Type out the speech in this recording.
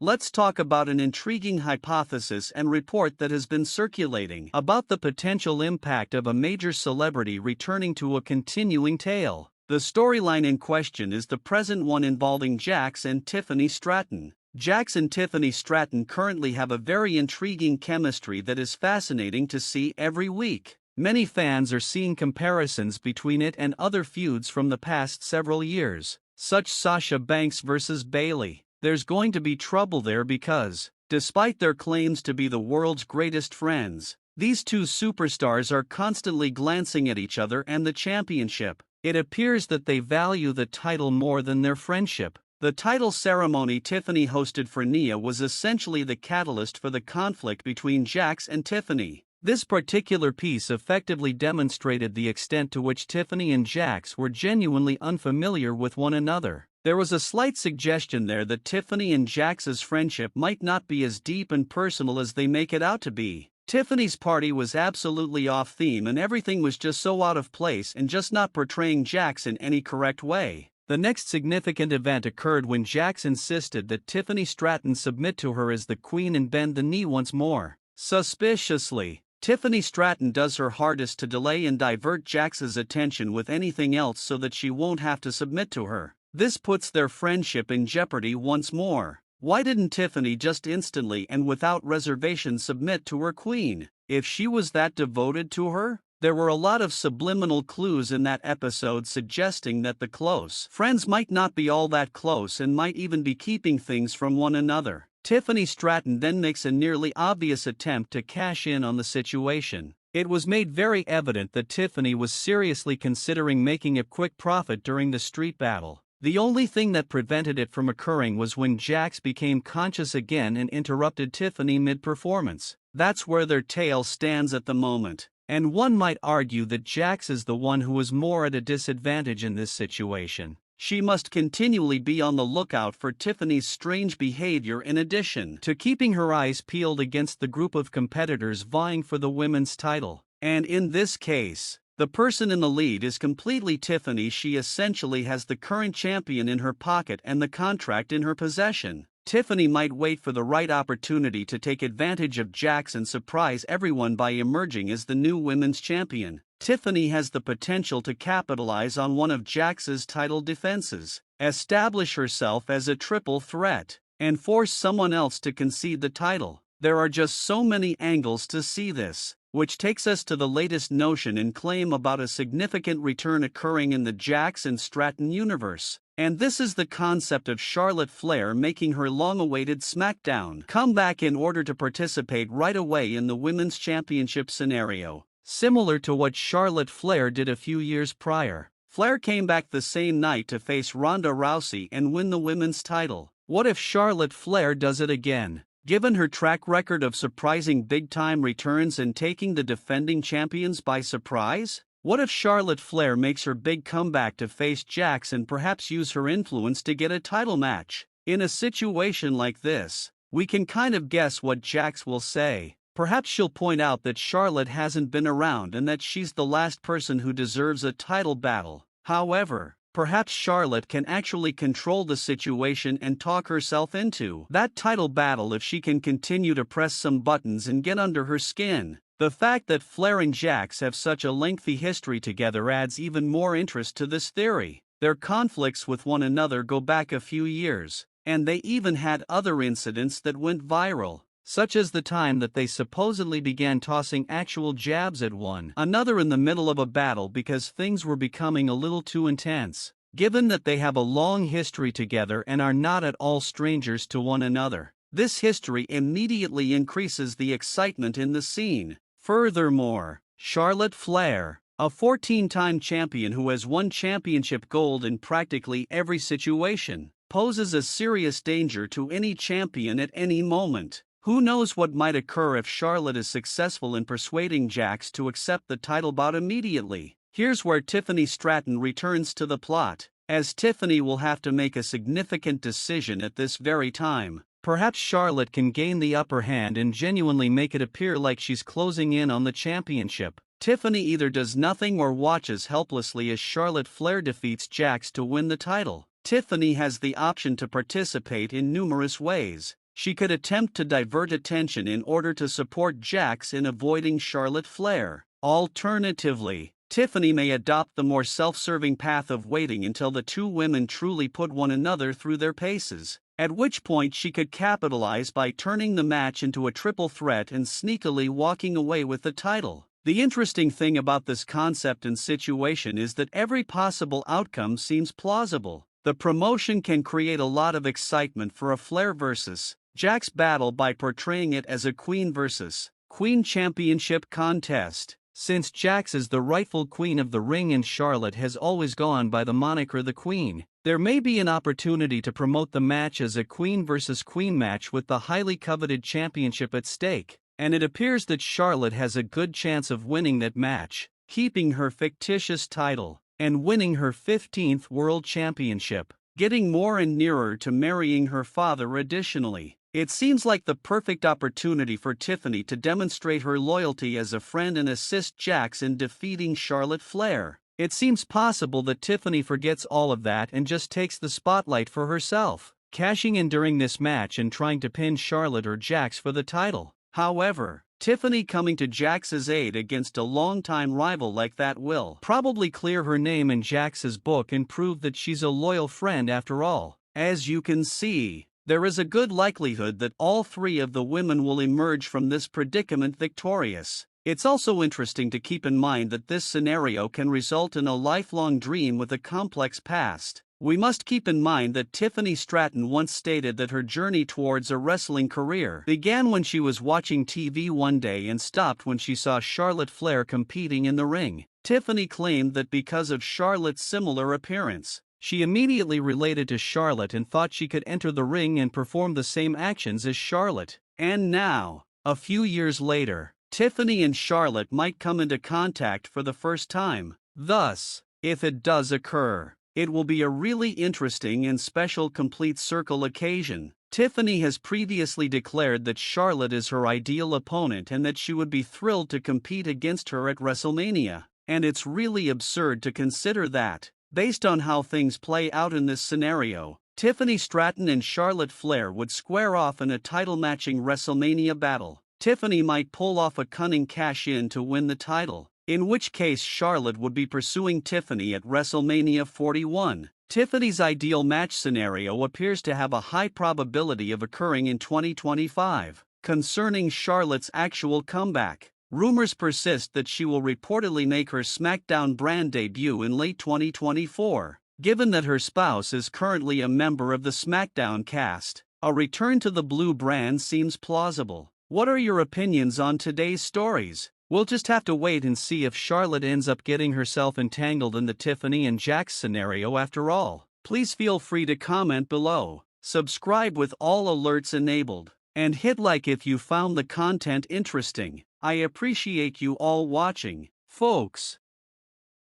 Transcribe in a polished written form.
let's talk about an intriguing hypothesis and report that has been circulating about the potential impact of a major celebrity returning to a continuing tale. The storyline in question is the present one involving Jax and Tiffany Stratton. Jax and Tiffany Stratton currently have a very intriguing chemistry that is fascinating to see every week. Many fans are seeing comparisons between it and other feuds from the past several years, such Sasha Banks vs. Bayley. There's going to be trouble there because, despite their claims to be the world's greatest friends, these two superstars are constantly glancing at each other and the championship. It appears that they value the title more than their friendship. The title ceremony Tiffany hosted for Nia was essentially the catalyst for the conflict between Jax and Tiffany. This particular piece effectively demonstrated the extent to which Tiffany and Jax were genuinely unfamiliar with one another. There was a slight suggestion there that Tiffany and Jax's friendship might not be as deep and personal as they make it out to be. Tiffany's party was absolutely off theme and everything was just so out of place and just not portraying Jax in any correct way. The next significant event occurred when Jax insisted that Tiffany Stratton submit to her as the queen and bend the knee once more. Suspiciously, Tiffany Stratton does her hardest to delay and divert Jax's attention with anything else so that she won't have to submit to her. This puts their friendship in jeopardy once more. Why didn't Tiffany just instantly and without reservation submit to her queen? If she was that devoted to her? There were a lot of subliminal clues in that episode suggesting that the close friends might not be all that close and might even be keeping things from one another. Tiffany Stratton then makes a nearly obvious attempt to cash in on the situation. It was made very evident that Tiffany was seriously considering making a quick profit during the street battle. The only thing that prevented it from occurring was when Jax became conscious again and interrupted Tiffany mid-performance. That's where their tale stands at the moment. And one might argue that Jax is the one who is more at a disadvantage in this situation. She must continually be on the lookout for Tiffany's strange behavior in addition to keeping her eyes peeled against the group of competitors vying for the women's title. And in this case, the person in the lead is completely Tiffany. She essentially has the current champion in her pocket and the contract in her possession. Tiffany might wait for the right opportunity to take advantage of Jax and surprise everyone by emerging as the new women's champion. Tiffany has the potential to capitalize on one of Jax's title defenses, establish herself as a triple threat, and force someone else to concede the title. There are just so many angles to see this, which takes us to the latest notion and claim about a significant return occurring in the Jax and Stratton universe. And this is the concept of Charlotte Flair making her long-awaited SmackDown comeback in order to participate right away in the Women's Championship scenario. Similar to what Charlotte Flair did a few years prior, Flair came back the same night to face Ronda Rousey and win the women's title. What if Charlotte Flair does it again? Given her track record of surprising big-time returns and taking the defending champions by surprise? What if Charlotte Flair makes her big comeback to face Jax and perhaps use her influence to get a title match? In a situation like this, we can kind of guess what Jax will say. Perhaps she'll point out that Charlotte hasn't been around and that she's the last person who deserves a title battle. However, perhaps Charlotte can actually control the situation and talk herself into that title battle if she can continue to press some buttons and get under her skin. The fact that Flair and Jax have such a lengthy history together adds even more interest to this theory. Their conflicts with one another go back a few years, and they even had other incidents that went viral, such as the time that they supposedly began tossing actual jabs at one another in the middle of a battle because things were becoming a little too intense. Given that they have a long history together and are not at all strangers to one another, this history immediately increases the excitement in the scene. Furthermore, Charlotte Flair, a 14-time champion who has won championship gold in practically every situation, poses a serious danger to any champion at any moment. Who knows what might occur if Charlotte is successful in persuading Jax to accept the title bout immediately. Here's where Tiffany Stratton returns to the plot, as Tiffany will have to make a significant decision at this very time. Perhaps Charlotte can gain the upper hand and genuinely make it appear like she's closing in on the championship. Tiffany either does nothing or watches helplessly as Charlotte Flair defeats Jax to win the title. Tiffany has the option to participate in numerous ways. she could attempt to divert attention in order to support Jax in avoiding Charlotte Flair. Alternatively, Tiffany may adopt the more self-serving path of waiting until the two women truly put one another through their paces, at which point she could capitalize by turning the match into a triple threat and sneakily walking away with the title. The interesting thing about this concept and situation is that every possible outcome seems plausible. The promotion can create a lot of excitement for a Flair vs. Jax battle by portraying it as a Queen vs. Queen championship contest. Since Jax is the rightful queen of the ring and Charlotte has always gone by the moniker the Queen, there may be an opportunity to promote the match as a Queen vs. Queen match with the highly coveted championship at stake, and it appears that Charlotte has a good chance of winning that match, keeping her fictitious title, and winning her 15th World Championship, getting more and nearer to marrying her father additionally. It seems like the perfect opportunity for Tiffany to demonstrate her loyalty as a friend and assist Jax in defeating Charlotte Flair. It seems possible that Tiffany forgets all of that and just takes the spotlight for herself, cashing in during this match and trying to pin Charlotte or Jax for the title. However, Tiffany coming to Jax's aid against a longtime rival like that will probably clear her name in Jax's book and prove that she's a loyal friend after all. As you can see, there is a good likelihood that all three of the women will emerge from this predicament victorious. It's also interesting to keep in mind that this scenario can result in a lifelong dream with a complex past. We must keep in mind that Tiffany Stratton once stated that her journey towards a wrestling career began when she was watching TV one day and stopped when she saw Charlotte Flair competing in the ring. Tiffany claimed that because of Charlotte's similar appearance, she immediately related to Charlotte and thought she could enter the ring and perform the same actions as Charlotte. And now, a few years later, Tiffany and Charlotte might come into contact for the first time. Thus, if it does occur, it will be a really interesting and special complete circle occasion. Tiffany has previously declared that Charlotte is her ideal opponent and that she would be thrilled to compete against her at WrestleMania. And it's really absurd to consider that, based on how things play out in this scenario, Tiffany Stratton and Charlotte Flair would square off in a title-matching WrestleMania battle. Tiffany might pull off a cunning cash-in to win the title, in which case Charlotte would be pursuing Tiffany at WrestleMania 41. Tiffany's ideal match scenario appears to have a high probability of occurring in 2025. Concerning Charlotte's actual comeback, rumors persist that she will reportedly make her SmackDown brand debut in late 2024. Given that her spouse is currently a member of the SmackDown cast, a return to the blue brand seems plausible. What are your opinions on today's stories? We'll just have to wait and see if Charlotte ends up getting herself entangled in the Tiffany and Jax scenario after all. Please feel free to comment below, subscribe with all alerts enabled, and hit like if you found the content interesting. I appreciate you all watching, folks.